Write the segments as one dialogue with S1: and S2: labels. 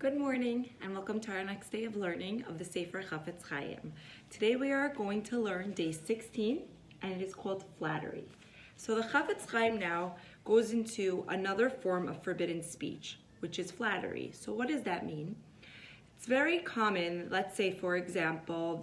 S1: Good morning and welcome to our next day of learning of the Sefer Chafetz Chaim. Today we are going to learn day 16 and it is called Flattery. So the Chafetz Chaim now goes into another form of forbidden speech, which is flattery. So what does that mean? It's very common, let's say for example,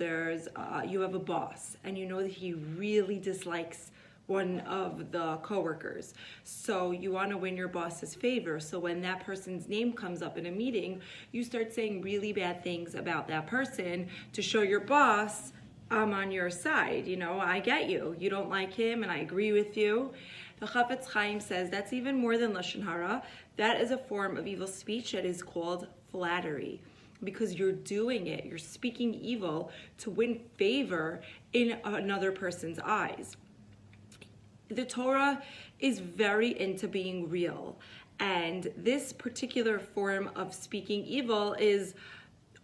S1: you have a boss and you know that he really dislikes one of the coworkers. So you want to win your boss's favor. So when that person's name comes up in a meeting, you start saying really bad things about that person to show your boss, I'm on your side. You know, I get you. You don't like him and I agree with you. The Chafetz Chaim says that's even more than Lashon Hara. That is a form of evil speech that is called flattery. Because you're doing it, you're speaking evil to win favor in another person's eyes. The Torah is very into being real, and this particular form of speaking evil is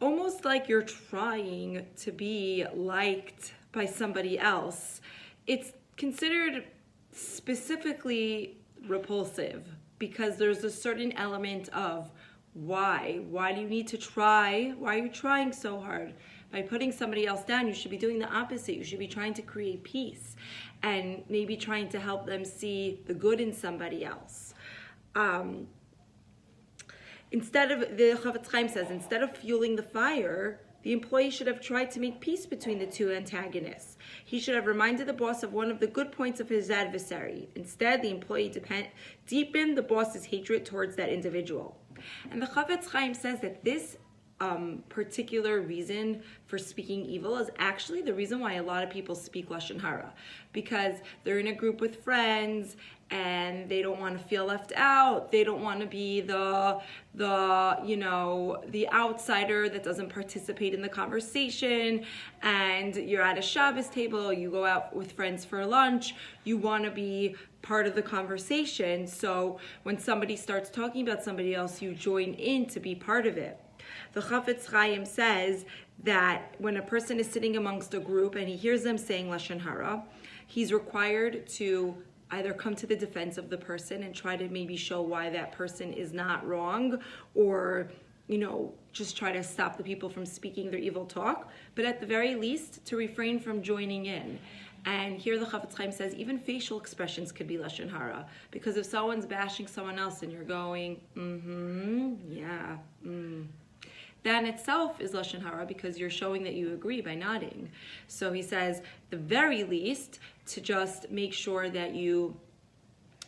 S1: almost like you're trying to be liked by somebody else. It's considered specifically repulsive because there's a certain element of why do you need to try? Why are you trying so hard? By putting somebody else down, you should be doing the opposite. You should be trying to create peace and maybe trying to help them see the good in somebody else. Instead of, the Chafetz Chaim says, instead of fueling the fire, the employee should have tried to make peace between the two antagonists. He should have reminded the boss of one of the good points of his adversary. Instead, the employee deepened the boss's hatred towards that individual. And the Chafetz Chaim says that this particular reason for speaking evil is actually the reason why a lot of people speak Lashon Hara, because they're in a group with friends and they don't want to feel left out. They don't want to be the outsider that doesn't participate in the conversation. And you're at a Shabbos table, you go out with friends for lunch, you want to be part of the conversation. So when somebody starts talking about somebody else, you join in to be part of it. The Chafetz Chaim says that when a person is sitting amongst a group and he hears them saying Lashon Hara, he's required to either come to the defense of the person and try to maybe show why that person is not wrong, or just try to stop the people from speaking their evil talk, but at the very least to refrain from joining in. And here the Chafetz Chaim says even facial expressions could be Lashon Hara, because if someone's bashing someone else and you're going, yeah, that in itself is Lashon Hara because you're showing that you agree by nodding. So he says, the very least, to just make sure that you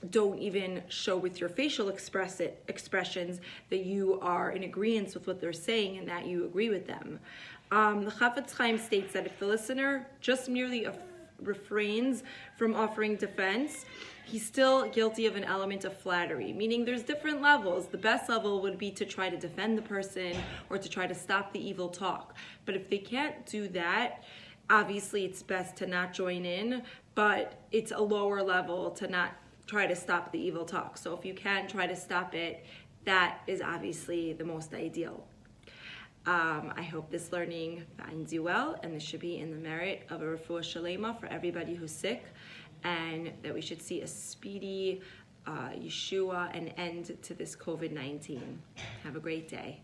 S1: don't even show with your facial expressions that you are in agreement with what they're saying and that you agree with them. The Chafetz Chaim states that if the listener just merely refrains from offering defense, he's still guilty of an element of flattery, meaning there's different levels. The best level would be to try to defend the person or to try to stop the evil talk. But if they can't do that, obviously it's best to not join in, but it's a lower level to not try to stop the evil talk. So if you can try to stop it, that is obviously the most ideal. I hope this learning finds you well, and this should be in the merit of a refuah shalema for everybody who's sick, and that we should see a speedy Yeshua and end to this COVID-19. Have a great day.